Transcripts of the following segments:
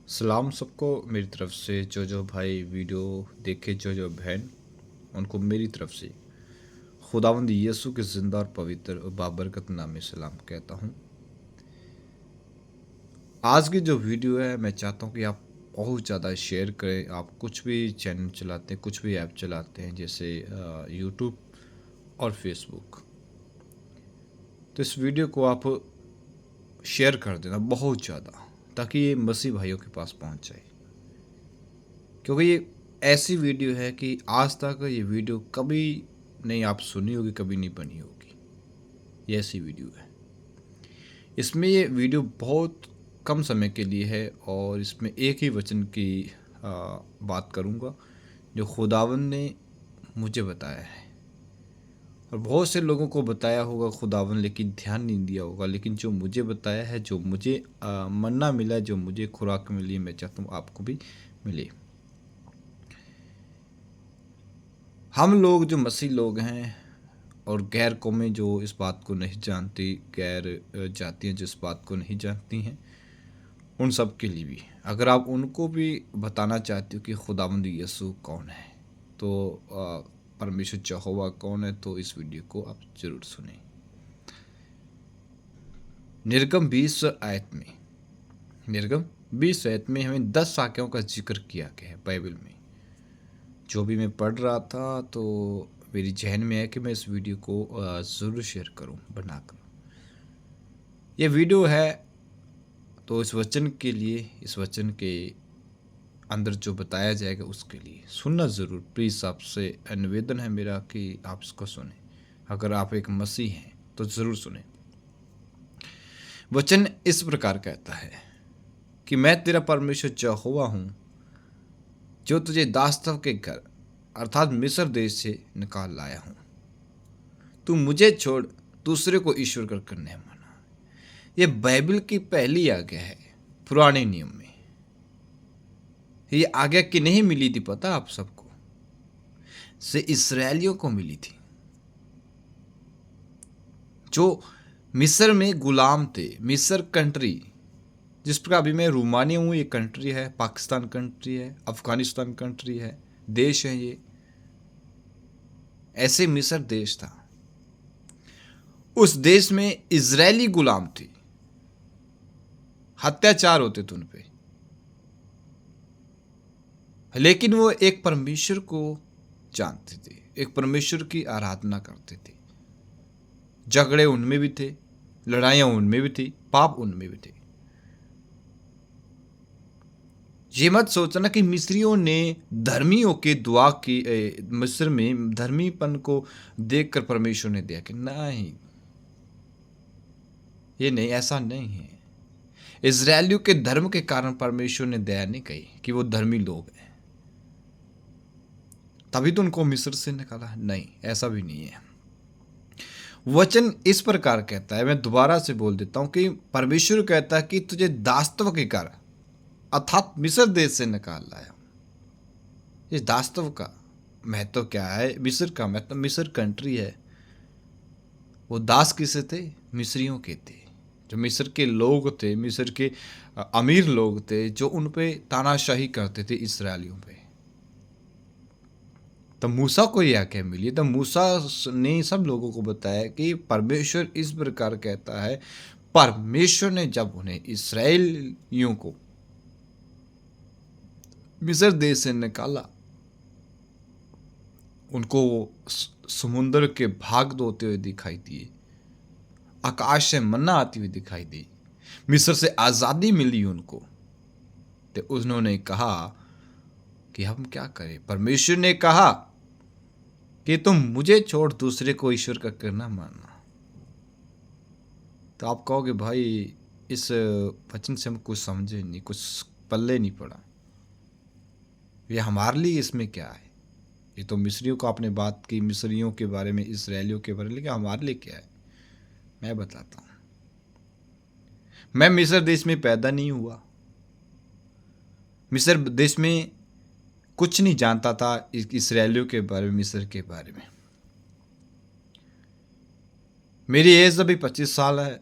सलाम सबको मेरी तरफ से। जो भाई वीडियो देखे, जो बहन, उनको मेरी तरफ से खुदावंद यीशु के ज़िंदा और पवित्र और बाबरकत नाम में सलाम कहता हूँ। आज की जो वीडियो है, मैं चाहता हूँ कि आप बहुत ज़्यादा शेयर करें। आप कुछ भी चैनल चलाते हैं, कुछ भी ऐप चलाते हैं, जैसे यूट्यूब और फेसबुक, तो इस वीडियो को आप शेयर कर देना बहुत ज़्यादा, ताकि ये मसीह भाइयों के पास पहुँच जाए। क्योंकि ये ऐसी वीडियो है कि आज तक ये वीडियो कभी नहीं आप सुनी होगी, कभी नहीं बनी होगी। ये ऐसी वीडियो है। इसमें ये वीडियो बहुत कम समय के लिए है और इसमें एक ही वचन की बात करूँगा जो खुदावंद ने मुझे बताया है। और बहुत से लोगों को बताया होगा खुदावंद, लेकिन ध्यान नहीं दिया होगा। लेकिन जो मुझे बताया है, जो मुझे मन्ना मिला, जो मुझे खुराक मिली, मैं चाहता हूँ आपको भी मिले। हम लोग जो मसीह लोग हैं और गैर कौमें जो इस बात को नहीं जानती, गैर जातियाँ जो इस बात को नहीं जानती हैं, उन सब के लिए भी, अगर आप उनको भी बताना चाहते हो कि खुदावंद यीशु कौन है, तो परमेश्वर यहोवा कौन है, तो इस वीडियो को आप ज़रूर सुनें। निर्गम 20 आयत में हमें 10 शाखाओं का जिक्र किया गया है बाइबल में। जो भी मैं पढ़ रहा था तो मेरी जहन में है कि मैं इस वीडियो को ज़रूर शेयर करूं बनाकर। ये वीडियो है तो इस वचन के लिए, इस वचन के अंदर जो बताया जाएगा उसके लिए सुनना ज़रूर। प्लीज़ आपसे निवेदन है मेरा कि आप इसको सुने। अगर आप एक मसीह हैं तो ज़रूर सुने। वचन इस प्रकार कहता है कि मैं तेरा परमेश्वर यहोवा हूँ, जो तुझे दास्तव के घर अर्थात मिस्र देश से निकाल लाया हूँ। तू मुझे छोड़ दूसरे को ईश्वर कर नहीं माना। ये बाइबल की पहली आज्ञा है पुराने नियम में। ये आज्ञा की नहीं मिली थी, पता आप सबको, से इस्राएलियों को मिली थी जो मिस्र में गुलाम थे। मिस्र कंट्री, जिस प्रकार अभी मैं रोमानिया हूँ, ये कंट्री है, पाकिस्तान कंट्री है, अफगानिस्तान कंट्री है, देश है ये। ऐसे मिस्र देश था। उस देश में इजरायली गुलाम थे, अत्याचार होते थे उन पे, लेकिन वो एक परमेश्वर को जानते थे, एक परमेश्वर की आराधना करते थे। झगड़े उनमें भी थे, लड़ाइयां उनमें भी थी, पाप उनमें भी थे। ये मत सोचना कि मिस्रियों ने धर्मियों के दुआ की, मिस्र में धर्मीपन को देखकर परमेश्वर ने दिया कि नहीं, ये नहीं, ऐसा नहीं है। इजरायलियों के धर्म के कारण परमेश्वर ने दया नहीं कही कि वो धर्मी लोग हैं, तभी तो उनको मिस्र से निकाला। नहीं, ऐसा भी नहीं है। वचन इस प्रकार कहता है, मैं दोबारा से बोल देता हूं कि परमेश्वर कहता है कि तुझे दास्तव के घर अर्थात मिस्र देश से निकाल लाया। इस दास्तव का महत्व क्या है? मिस्र का महत्व, मिस्र कंट्री है। वो दास किसे थे? मिस्रियों के थे। जो मिस्र के लोग थे, मिस्र के अमीर लोग थे, जो उन पे तानाशाही करते थे इस्राएलियों पे। तब मूसा को यह आज्ञा मिली। तब मूसा ने सब लोगों को बताया कि परमेश्वर इस प्रकार कहता है। परमेश्वर ने जब उन्हें इस्राएलियों को मिस्र देश से निकाला, उनको समुद्र के भाग होते हुए दिखाई दिए, आकाश से मन्ना आती हुई दिखाई दी, मिस्र से आज़ादी मिली उनको, तो उन्होंने कहा कि हम क्या करें। परमेश्वर ने कहा कि तुम मुझे छोड़ दूसरे को ईश्वर का करना मानना। तो आप कहोगे भाई इस वचन से हम कुछ समझे नहीं, कुछ पल्ले नहीं पड़ा, ये हमारे लिए इसमें क्या है? ये तो मिस्रियों को आपने बात की, मिस्रियों के बारे में, इसराइलियों के बारे में, लेकिन हमारे लिए क्या है मैं बताता हूँ। मैं मिस्र देश में पैदा नहीं हुआ, मिस्र देश में कुछ नहीं जानता था इसराइलियों के बारे में, मिस्र के बारे में। मेरी एज अभी 25 साल है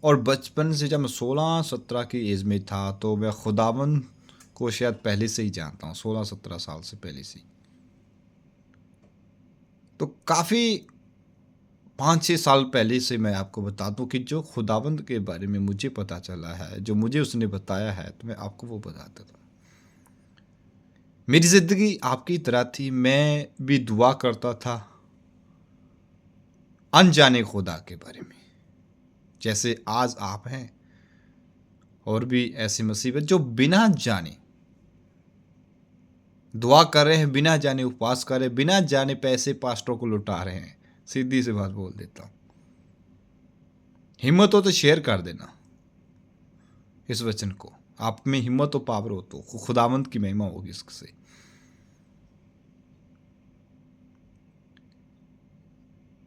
और बचपन से जब मैं 16-17 की एज में था तो मैं खुदावंद को शायद पहले से ही जानता हूँ, 16-17 साल से पहले से ही। तो काफ़ी 5-6 साल पहले से मैं आपको बता दूं कि जो खुदावंद के बारे में मुझे पता चला है, जो मुझे उसने बताया है, तो मैं आपको वो बता देता हूँ। मेरी ज़िंदगी आपकी तरह थी, मैं भी दुआ करता था अनजाने खुदा के बारे में, जैसे आज आप हैं। और भी ऐसी मुसीबत जो बिना जाने दुआ कर रहे हैं, बिना जाने उपवास कर रहे हैं, बिना जाने पैसे पास्टरों को लुटा रहे हैं। सीधी सी बात बोल देता हूँ, हिम्मत हो तो शेयर कर देना इस वचन को। आप में हिम्मत और पावर हो तो खुदावंत की महिमा होगी इससे।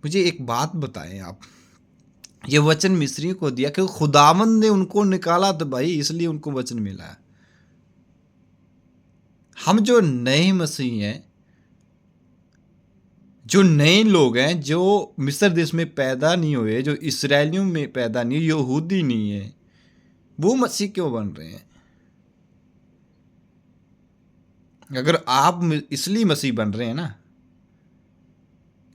मुझे एक बात बताएं आप, ये वचन मिस्रियों को दिया क्योंकि खुदावंद ने उनको निकाला तो भाई इसलिए उनको वचन मिला है। हम जो नए मसीह हैं, जो नए लोग हैं, जो मिस्र देश में पैदा नहीं हुए, जो इसराइलियों में पैदा नहीं, यहूदी नहीं है, वो मसीह क्यों बन रहे हैं? अगर आप इसलिए मसीह बन रहे हैं ना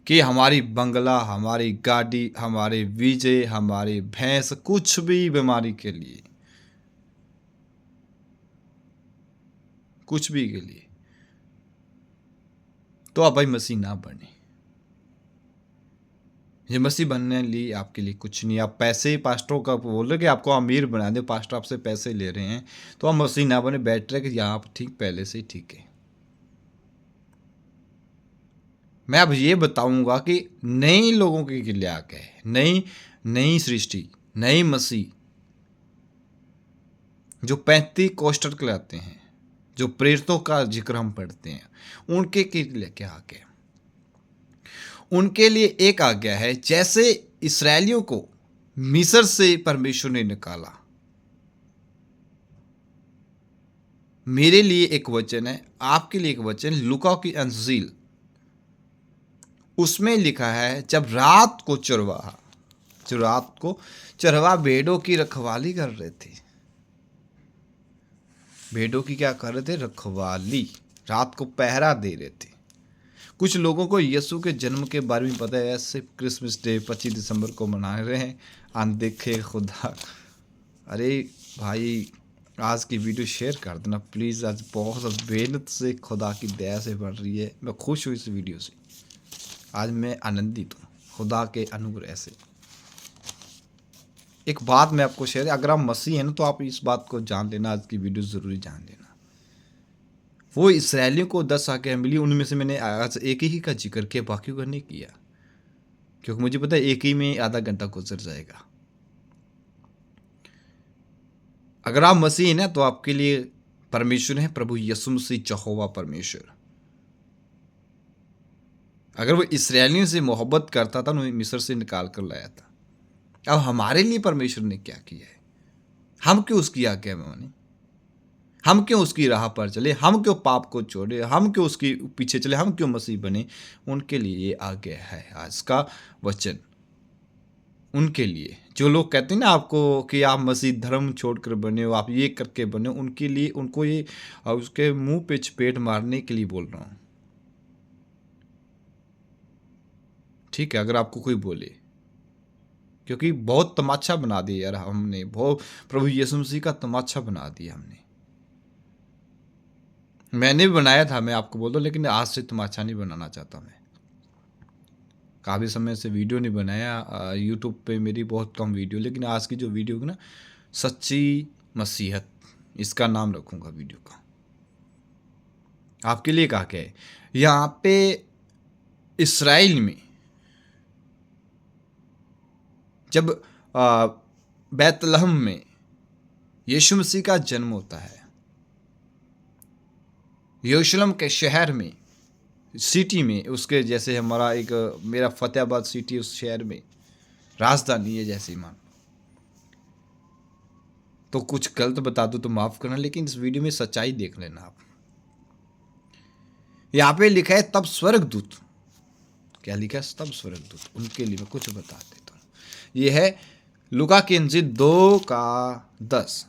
कि हमारी बंगला, हमारी गाड़ी, हमारे वीजे, हमारी भैंस, कुछ भी बीमारी के लिए, कुछ भी के लिए, तो आप भाई मसीह ना बने। ये मसीह बनने लिए आपके लिए कुछ नहीं। आप पैसे पास्टरों का बोल रहे कि आपको अमीर बना दे, पास्टर आपसे पैसे ले रहे हैं, तो आप मसीह ना बने, बेटर है कि यहाँ आप ठीक पहले से ही ठीक है। मैं अब ये बताऊंगा कि नए लोगों के लिए आ गए, नई नई सृष्टि, नई मसीह, जो 35 कोष्टर कहलाते हैं, जो प्रेरितों का जिक्र हम पढ़ते हैं, उनके के लिए क्या आ गया? उनके लिए एक आज्ञा है, जैसे इसराइलियों को मिस्र से परमेश्वर ने निकाला। मेरे लिए एक वचन है, आपके लिए एक वचन, लूका की अंजील, उसमें लिखा है जब रात को चरवाहा भेड़ों की रखवाली कर रहे थे। भेड़ों की क्या कर रहे थे? रखवाली, रात को पहरा दे रहे थे। कुछ लोगों को यीशु के जन्म के बारे में पता है, ऐसे क्रिसमस डे 25 दिसंबर को मना रहे हैं, अनदेखे खुदा। अरे भाई, आज की वीडियो शेयर कर देना प्लीज़। आज बहुत मेहनत से खुदा की दया से बढ़ रही है, मैं खुश हूँ इस वीडियो से। आज मैं आनंदित हूँ खुदा के अनुग्रह से। एक बात मैं आपको शेयर, अगर आप मसीह हैं ना तो आप इस बात को जान लेना, आज की वीडियो ज़रूरी जान लेना। वो इसराइलियों को 10 आज्ञाएं मिली, उनमें से मैंने आज एक ही का जिक्र किया, बाकी का नहीं किया, क्योंकि मुझे पता है एक ही में आधा घंटा गुजर जाएगा। अगर आप मसीह हैं ना तो आपके लिए परमेश्वर है प्रभु यीशु मसीह, यहोवा परमेश्वर। अगर वो इसराइलियों से मोहब्बत करता था, उन्हें मिस्र से निकाल कर लाया था, अब हमारे लिए परमेश्वर ने क्या किया है? हम क्यों उसकी आज्ञा में माने? हम क्यों उसकी राह पर चले? हम क्यों पाप को छोड़े? हम क्यों उसके पीछे चले? हम क्यों मसीह बने? उनके लिए ये आज्ञा है आज का वचन। उनके लिए जो लोग कहते हैं ना आपको कि आप मसीह धर्म छोड़कर बने हो, आप ये करके बने हो, उनके लिए, उनको ये उसके मुंह पे चपेट मारने के लिए बोल रहा हूँ। ठीक है, अगर आपको कोई बोले, क्योंकि बहुत तमाचा बना दिया यार हमने, बहुत प्रभु यीशु मसीह का तमाचा बना दिया हमने। मैंने भी बनाया था, मैं आपको बोल दूं, लेकिन आज से तमाचा नहीं बनाना चाहता मैं। काफ़ी समय से वीडियो नहीं बनाया, यूट्यूब पे मेरी बहुत कम वीडियो, लेकिन आज की जो वीडियो है ना, सच्ची मसीहत, इसका नाम रखूँगा वीडियो का। आपके लिए कहा क्या है? यहाँ पे इसराइल में जब बैतलहम में यीशु मसीह का जन्म होता है, यरूशलेम के शहर में, सिटी में, उसके जैसे हमारा एक मेरा फतेहाबाद सिटी, उस शहर में राजधानी है जैसे मान, तो कुछ गलत बता दो तो माफ़ करना, लेकिन इस वीडियो में सच्चाई देख लेना आप। यहाँ पे लिखा है तब स्वर्गदूत, क्या लिखा है? तब स्वर्गदूत, उनके लिए मैं कुछ बता देता हूँ। ये है लूका की इंजील 2:10,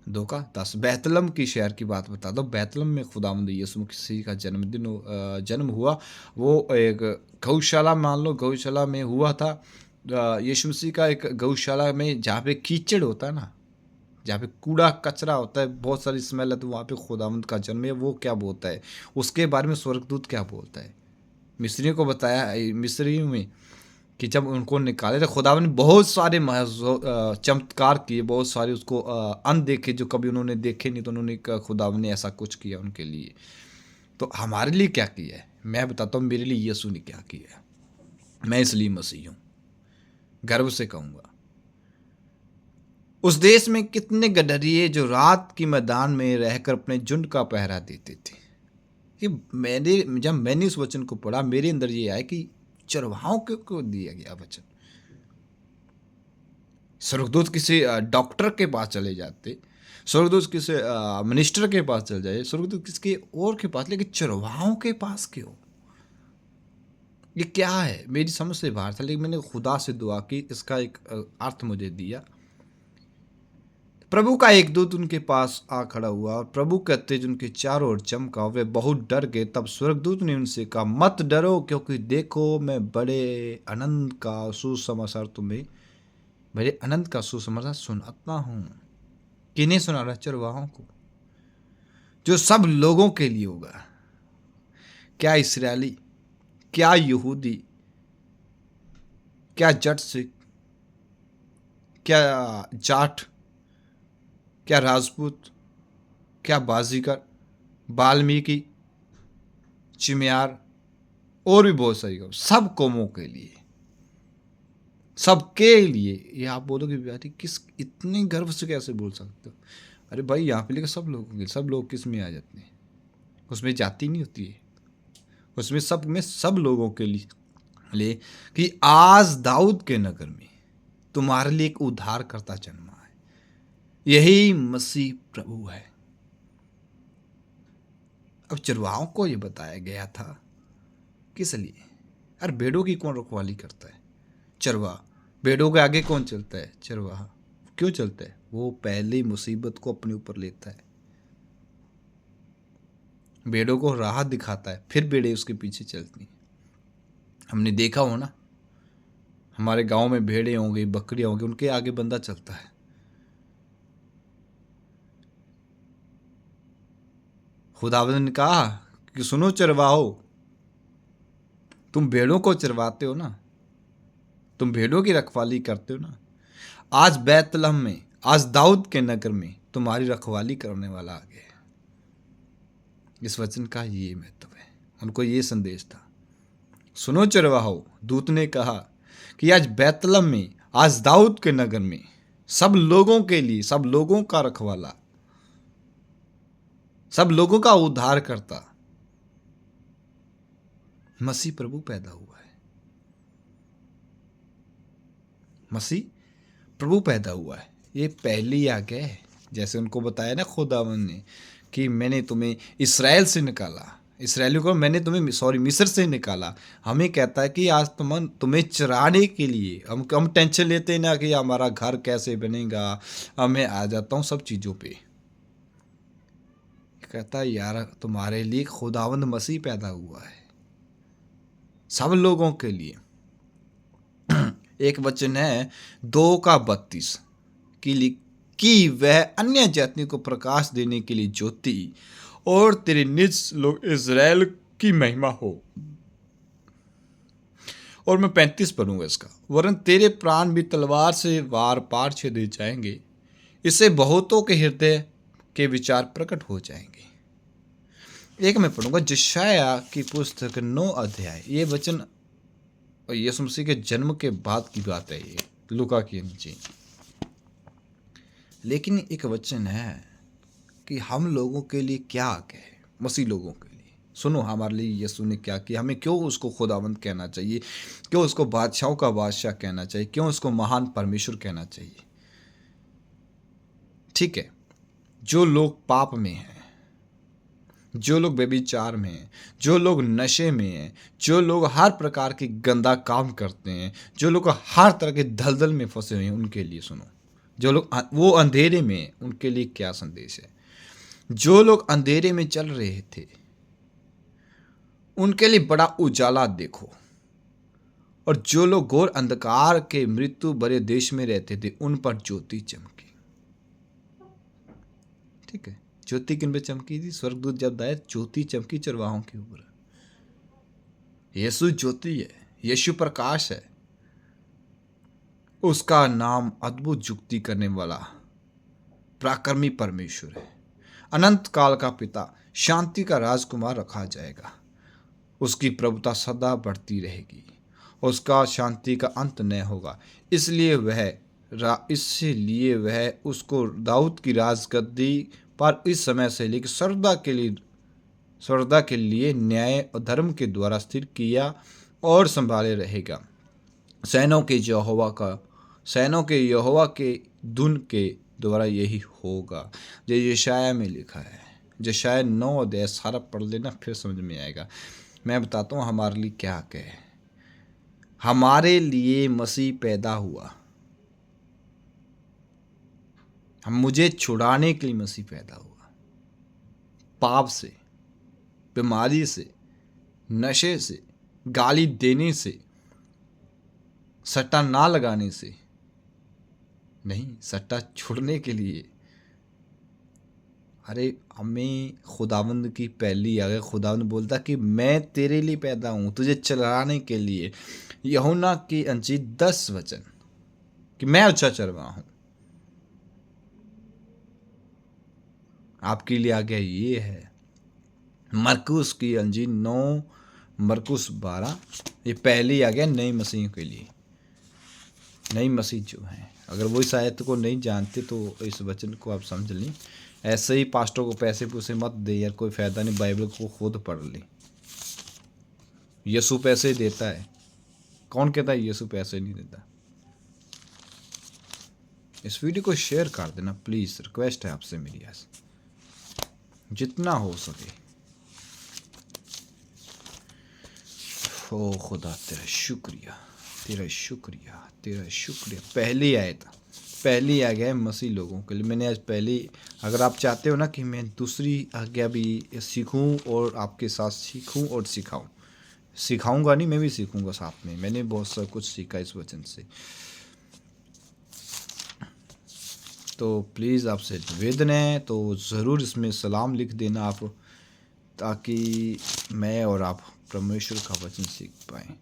2:10। बैतलम की शहर की बात बता दो। बैतलम में खुदावंद यीशु मसीह का जन्म हुआ। वो एक गौशाला, मान लो गौशाला में हुआ था। यीशु मसीह का एक गौशाला में, जहाँ पे कीचड़ होता है ना, जहाँ पे कूड़ा कचरा होता है, बहुत सारी स्मेल है, तो वहाँ पे खुदावंद का जन्म है। वो क्या बोलता है उसके बारे में, स्वर्गदूत क्या बोलता है? मिस्रियों को बताया, मिस्रियों में, कि जब उनको निकाले थे, खुदावन ने बहुत सारे चमत्कार किए, बहुत सारे उसको अनदेखे, जो कभी उन्होंने देखे नहीं, तो उन्होंने खुदावन ने ऐसा कुछ किया उनके लिए। तो हमारे लिए क्या किया है मैं बताता हूँ। मेरे लिए यीशु ने क्या किया है, मैं इसलिए मसीह हूँ, गर्व से कहूँगा। उस देश में कितने गडरिए जो रात की मैदान में रहकर अपने झुंड का पहरा देते थे। ये जब मैंने इस वचन को पढ़ा, मेरे अंदर ये आया कि चरवाहों को दिया गया वचन। स्वर्गदूत किसी डॉक्टर के पास चले जाते, स्वर्गदूत किसी मिनिस्टर के पास चले जाए, स्वर्गदूत किसके और के पास, लेकिन चरवाहों के पास क्यों? ये क्या है? मेरी समझ से बाहर था, लेकिन मैंने खुदा से दुआ की, इसका एक अर्थ मुझे दिया। प्रभु का एक दूत उनके पास आ खड़ा हुआ और प्रभु का तेज उनके चारों ओर चमका। वे बहुत डर गए। तब स्वर्गदूत ने उनसे कहा, मत डरो, क्योंकि देखो मैं बड़े आनंद का सुसमाचार सुनाता हूँ। किन्हें सुना रहा? चरवाहों को, जो सब लोगों के लिए होगा। क्या इस्राएली, क्या यहूदी, क्या जट सिख, क्या जाट, क्या राजपूत, क्या बाजीगर, वाल्मीकि, चिमियार, और भी बहुत सारी कौम, सब कौमों के लिए, सबके लिए। ये आप बोलोगे बेटी किस, इतने गर्व से कैसे बोल सकते हो? अरे भाई, यहाँ पे लिखा सब लोगों के, सब लोग किस में आ जाते हैं? उसमें जाति नहीं होती है, उसमें सब लोगों के लिए कि आज दाऊद के नगर में तुम्हारे लिए एक उद्धारकर्ता जन्मा है। यही मसीह प्रभु है। अब चरवाहों को यह बताया गया था किस लिए? अरे भेड़ों की कौन रखवाली करता है? चरवाहा। भेड़ों के आगे कौन चलता है? चरवाहा। क्यों चलता है? वो पहली मुसीबत को अपने ऊपर लेता है, भेड़ों को राह दिखाता है, फिर भेड़ें उसके पीछे चलती हैं। हमने देखा हो ना, हमारे गांव में भेड़ें होंगी, बकरियां होंगी, उनके आगे बंदा चलता है। खुदावंद ने कहा कि सुनो चरवाहो, तुम भेड़ों को चरवाते हो ना, तुम भेड़ों की रखवाली करते हो ना, आज बैतलहम में, आज दाऊद के नगर में तुम्हारी रखवाली करने वाला आ गया है। इस वचन का ये महत्व है। उनको ये संदेश था, सुनो चरवाहो, दूत ने कहा कि आज बैतलहम में, आज दाऊद के नगर में, सब लोगों के लिए, सब लोगों का रखवाला, सब लोगों का उद्धार करता मसीह प्रभु पैदा हुआ है। मसीह प्रभु पैदा हुआ है। ये पहली आज्ञा है। जैसे उनको बताया ना खुदावंद ने कि मैंने तुम्हें इस्राएल से निकाला, इसराइलियों को मैंने मिस्र से निकाला। हमें कहता है कि आज तुम्हें चराने के लिए, हम टेंशन लेते हैं ना कि हमारा घर कैसे बनेगा, मैं आ जाता हूँ सब चीज़ों पे। कहता है यार, तुम्हारे लिए खुदावंद मसीह पैदा हुआ है, सब लोगों के लिए। एक वचन है 2:32 कि वह अन्य जातियों को प्रकाश देने के लिए ज्योति और तेरे निज लोग इज़राइल की महिमा हो। और मैं 35 पढ़ूंगा इसका, वरन तेरे प्राण भी तलवार से वार पार छेदे जाएंगे, इससे बहुतों के हृदय के विचार प्रकट हो जाएंगे। एक मैं पढ़ूंगा यशायाह की पुस्तक 9 अध्याय। ये वचन यीशु मसीह के जन्म के बाद की बात है, ये लूका की नीचे। लेकिन एक वचन है कि हम लोगों के लिए क्या है, मसीह लोगों के लिए। सुनो हमारे लिए यीशु ने क्या किया, हमें क्यों उसको खुदावंद कहना चाहिए, क्यों उसको बादशाहों का बादशाह कहना चाहिए, क्यों उसको महान परमेश्वर कहना चाहिए। ठीक है, जो लोग पाप में हैं, जो लोग व्यभिचार में हैं, जो लोग नशे में हैं, जो लोग हर प्रकार के गंदा काम करते हैं, जो लोग हर तरह के दलदल में फंसे हुए हैं, उनके लिए सुनो। जो लोग वो अंधेरे में हैं, उनके लिए क्या संदेश है। जो लोग अंधेरे में चल रहे थे, उनके लिए बड़ा उजाला देखो। और जो लोग घोर अंधकार के मृत्यु भरे देश में रहते थे, उन पर ज्योति चमकी। ठीक है, ज्योति किन पे चमकी थी? स्वर्गदूत जब आए, ज्योति चमकी चरवाहों के ऊपर। यीशु ज्योति है, यीशु प्रकाश है। उसका नाम अद्भुत युक्ति करने वाला पराक्रमी परमेश्वर है। अनंत काल का पिता, शांति का राजकुमार रखा जाएगा। उसकी प्रभुता सदा बढ़ती रहेगी, उसका शांति का अंत न होगा। इसलिए वह उसको दाऊद की राजगद्दी पर इस समय से लेकर सर्वदा के लिए न्याय और धर्म के द्वारा स्थिर किया और संभाले रहेगा। सैनों के यहोवा के धुन के द्वारा यही होगा। जो यशाया में लिखा है, जो शायद 9 अध्याय सारा पढ़ लेना, फिर समझ में आएगा। मैं बताता हूँ हमारे लिए क्या कहे। हमारे लिए मसीह पैदा हुआ, मुझे छुड़ाने के लिए मसीह पैदा हुआ। पाप से, बीमारी से, नशे से, गाली देने से, सट्टा ना लगाने से नहीं, सट्टा छोड़ने के लिए। अरे हमें खुदावंद की पहली आ गई। खुदावंद बोलता कि मैं तेरे लिए पैदा हूँ, तुझे चलाने के लिए। यूहन्ना की अंजील 10 वचन कि मैं अच्छा चरवाहा हूँ। आपके लिए आ गया ये है। मरकुस की अंजील 9, मरकुस 12, ये पहले आ गया नई मसीह के लिए। नई मसीह जो है, अगर वो इस आयत को नहीं जानते तो इस वचन को आप समझ लें। ऐसे ही पास्टर को पैसे पूसे मत दे यार, कोई फ़ायदा नहीं। बाइबल को खुद पढ़ ले। यीशु पैसे देता है। कौन कहता है यीशु पैसे नहीं देता? इस वीडियो को शेयर कर देना प्लीज़, रिक्वेस्ट है आपसे मेरी, आज जितना हो सके। ओ खुदा तेरा शुक्रिया, तेरा शुक्रिया, तेरा शुक्रिया। पहली आज्ञा है मसीह लोगों के लिए। मैंने आज पहली, अगर आप चाहते हो ना कि मैं दूसरी आज्ञा भी सीखूं और आपके साथ सीखूं और सिखाऊंगा नहीं, मैं भी सीखूंगा साथ में। मैंने बहुत सा कुछ सीखा इस वचन से। तो प्लीज़ आपसे निवेदन है, तो ज़रूर इसमें सलाम लिख देना आप, ताकि मैं और आप परमेश्वर का वचन सीख पाएँ।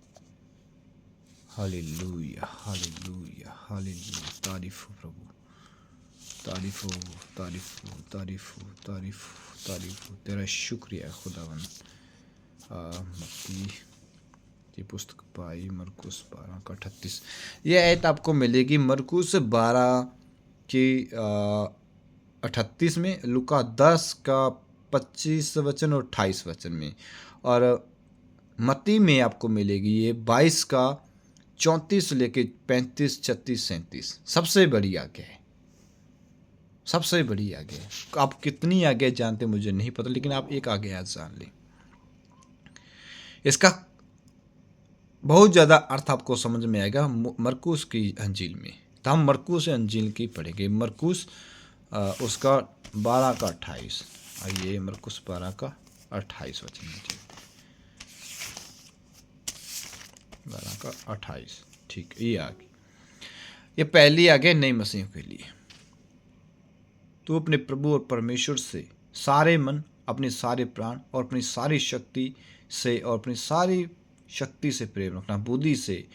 Hallelujah, hallelujah, hallelujah. तारीफ हो प्रभु, तारीफ हो, तारीफ हो, तारीफ हो, तारीफ हो, तारीफ हो। तेरा शुक्रिया खुदावन। मत्ती की पुस्तक पाई, मरकुस 12 का 38। ये आयत आपको मिलेगी मरकुस 12 की 38 में, लूका 10 का 25 वचन और 28 वचन में, और मत्ती में आपको मिलेगी ये 22 का 34 लेके 35, 36, 37। सबसे बड़ी आज्ञा है, सबसे बड़ी आज्ञा है। आप कितनी आज्ञा जानते मुझे नहीं पता, लेकिन आप एक आज्ञा जान लें। इसका बहुत ज़्यादा अर्थ आपको समझ में आएगा मरकुस की अंजील में। तो हम मरकुस अंजील की पढ़ेंगे। मरकुस उसका 12 का 28। आइए मरकुस 12 का 28 वचन में, 12 का 28। ठीक, ये आ गई। ये पहली आज्ञा नई मसीह के लिए। तू अपने प्रभु और परमेश्वर से सारे मन, अपने सारे प्राण और अपनी सारी शक्ति से और अपनी सारी शक्ति से प्रेम रखना, बुद्धि से,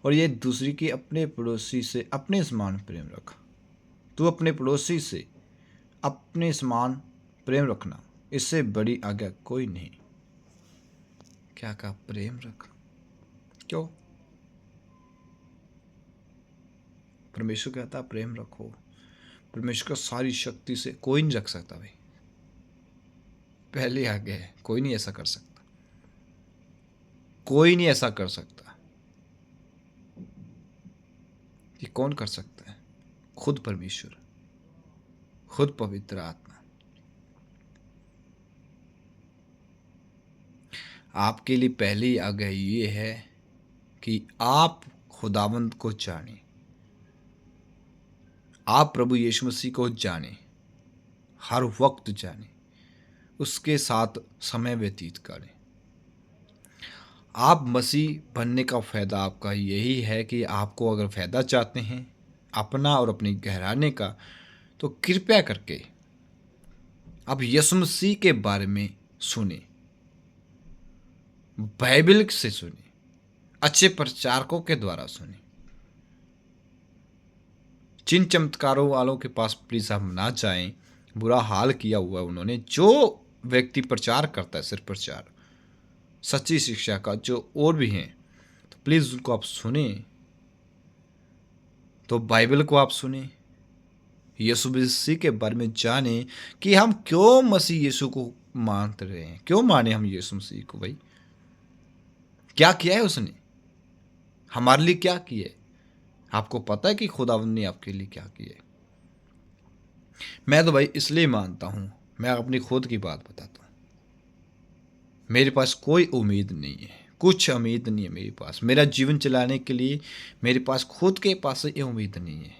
और ये दूसरी की अपने पड़ोसी से अपने समान प्रेम रख। तू अपने पड़ोसी से अपने समान प्रेम रखना, इससे बड़ी आज्ञा कोई नहीं। क्या कहा? प्रेम रख। क्यों? परमेश्वर कहता प्रेम रखो। परमेश्वर का सारी शक्ति से कोई नहीं रख सकता भाई। पहले आज्ञा है, कोई नहीं ऐसा कर सकता, कोई नहीं ऐसा कर सकता। ये कौन कर सकता है? खुद परमेश्वर, खुद पवित्र आत्मा। आपके लिए पहली आज्ञा ये है कि आप खुदावंद को जानें, आप प्रभु यीशु मसीह को जानें, हर वक्त जानें, उसके साथ समय व्यतीत करें। आप मसीह बनने का फ़ायदा आपका यही है कि आपको अगर फ़ायदा चाहते हैं अपना और अपनी घराने का, तो कृपया करके आप यीशु मसीह के बारे में सुने, बाइबल से सुने, अच्छे प्रचारकों के द्वारा सुने। चिन्ह चमत्कारों वालों के पास प्लीज़ आप ना जाएं, बुरा हाल किया हुआ उन्होंने। जो व्यक्ति प्रचार करता है, सिर्फ प्रचार, सच्ची शिक्षा का, जो और भी हैं, तो प्लीज़ उनको आप सुने। तो बाइबल को आप सुने, यीशु मसीह के बारे में जाने कि हम क्यों मसीह यीशु को मानते रहे हैं, क्यों माने हम यीशु मसीह को। भाई क्या किया है उसने, हमारे लिए क्या किया है? आपको पता है कि खुदावंद ने आपके लिए क्या किया है? मैं तो भाई इसलिए मानता हूं, मैं अपनी खुद की बात बताता हूं, मेरे पास कोई उम्मीद नहीं है, कुछ उम्मीद नहीं है मेरे पास। मेरा जीवन चलाने के लिए मेरे पास खुद के पास ये उम्मीद नहीं है।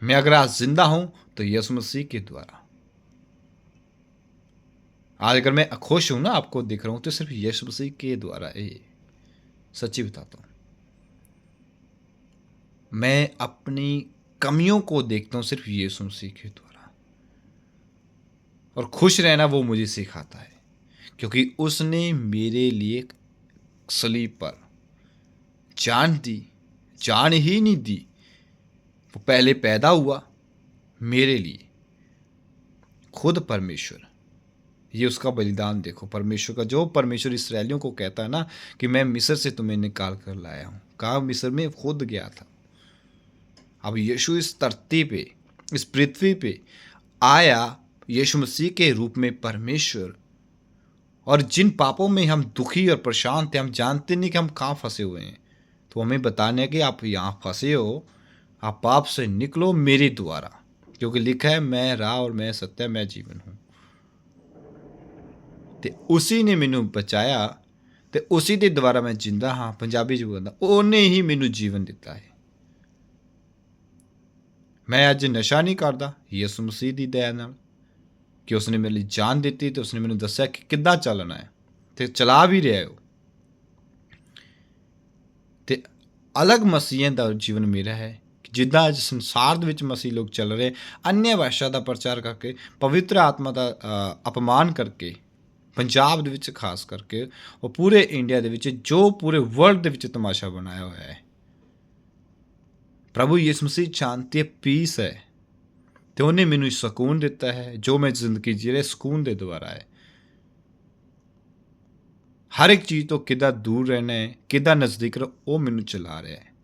मैं अगर आज जिंदा हूं तो यीशु मसीह के द्वारा। आज अगर मैं खुश हूं ना, आपको दिख रहा हूं, तो सिर्फ यीशु मसीह के द्वारा है। सच्ची बताता हूं, मैं अपनी कमियों को देखता हूं सिर्फ यीशु मसीह के द्वारा। और खुश रहना वो मुझे सिखाता है, क्योंकि उसने मेरे लिए सलीब पर जान दी, जान ही नहीं दी, वो पहले पैदा हुआ मेरे लिए। खुद परमेश्वर, ये उसका बलिदान देखो, परमेश्वर का, जो परमेश्वर इसराइलियों को कहता है ना कि मैं मिस्र से तुम्हें निकाल कर लाया हूं, कहा मिस्र में खुद गया था। अब यीशु इस धरती पे, इस पृथ्वी पे आया यीशु मसीह के रूप में परमेश्वर। और जिन पापों में हम दुखी और परेशान थे, हम जानते नहीं कि हम कहाँ फंसे हुए हैं, तो हमें बताने कि आप यहाँ फंसे हो, आप पाप से निकलो मेरे द्वारा, क्योंकि लिखा है मैं राह और मैं सत्य मैं जीवन हूँ। ते उसी ने मैनू बचाया, ते उसी के द्वारा मैं जिंदा हाँ। पंजाबी जो बोलता, ਉਹਨੇ ही मैनू जीवन दिता है। मैं अज नशा नहीं करता, यीशु मसीह की दया नाल, कि उसने मेरे लिए जान दी, तो उसने मैनू दस्या कि किद्दां चलना है, तो चला भी रहा हो। ते अलग मसीह का जीवन मेरा है, जिद्दां अज संसार दे विच मसीह लोग चल रहे, अन्य भाषा का प्रचार करके, पवित्र आत्मा का अपमान करके, पंजाब दे विच खास करके और पूरे इंडिया दे विच, जो पूरे वर्ल्ड दे विच तमाशा बनाया हुआ है। प्रभु यीशु मसीह शांति पीस है, तो उन्हें मैनू सुकून दिता है, जो मैं जिंदगी जी रहा सुकून दे द्वारा है। हर एक चीज़ तो किदा दूर रहना है, किदा नज़दीक रहो, वो मैनू चला रहा है।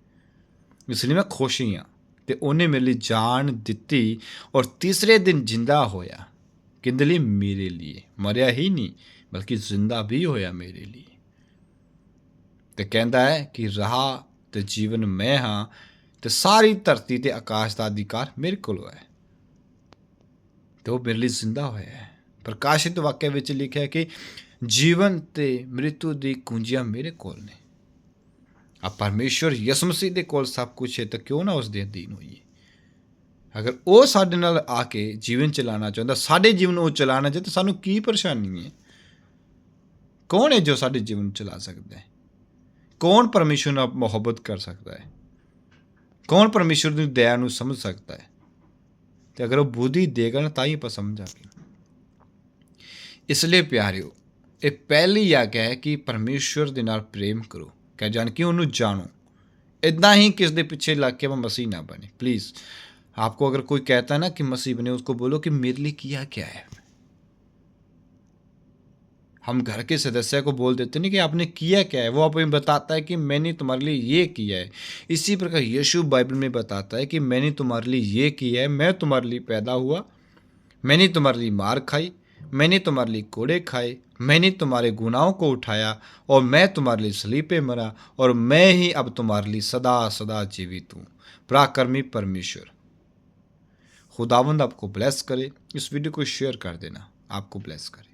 इसलिए मैं खुश ही हाँ। तो उन्हें मेरे लिए जान दी और तीसरे दिन जिंदा होया, किंदे लिए, मेरे लिए। मरिया ही नहीं बल्कि जिंदा भी होया मेरे लिए। तो कहता है कि रहा तो जीवन मैं हाँ, तो सारी धरती ते आकाश का अधिकार मेरे को है। तो मेरे लिए जिंदा होया है। प्रकाशित वाक्य विच लिखा है कि जीवन ते मृत्यु दी कुंजियां मेरे कोल ने। अब परमेश्वर यीशु मसीह दे कोल सब कुछ है, तो क्यों ना उस दे अधीन होइए। अगर वो साडे नाल आके जीवन चलाना चाहता, साडे जीवन वो चलाना चाहता, तो सानू की परेशानी है? कौन है जो साडे जीवन चला सकता है? कौन परमेश्वर नाल मोहब्बत कर सकता है? कौन परमेश्वर की दया नू समझ सकता है? तो अगर वो बुद्धि देगा ना, ताई आप समझ आगे। इसलिए प्यारियो, ये पहली आज्ञा है कि परमेश्वर दे नाल प्रेम करो, कह जान कि उन्होंने जानो। इदा ही किस दे पिछे लग के मसीह ना बने। प्लीज़, आपको अगर कोई कहता है ना कि मसीह बने, उसको बोलो कि मेरे लिए किया क्या है। हम घर के सदस्य को बोल देते नहीं कि आपने किया क्या है, वो आप बताता है कि मैंने तुम्हारे लिए ये किया है। इसी प्रकार यीशु बाइबल में बताता है कि मैंने तुम्हारे लिए ये किया है, मैं तुम्हारे लिए पैदा हुआ, मैंने तुम्हारे लिए मार खाई, मैंने तुम्हारे लिए कोड़े खाए, मैंने तुम्हारे गुनाहों को उठाया और मैं तुम्हारे लिए सलीब पे मरा, और मैं ही अब तुम्हारे लिए सदा सदा जीवित हूँ। पराक्रमी परमेश्वर खुदावंद आपको ब्लेस करे। इस वीडियो को शेयर कर देना, आपको ब्लेस करे।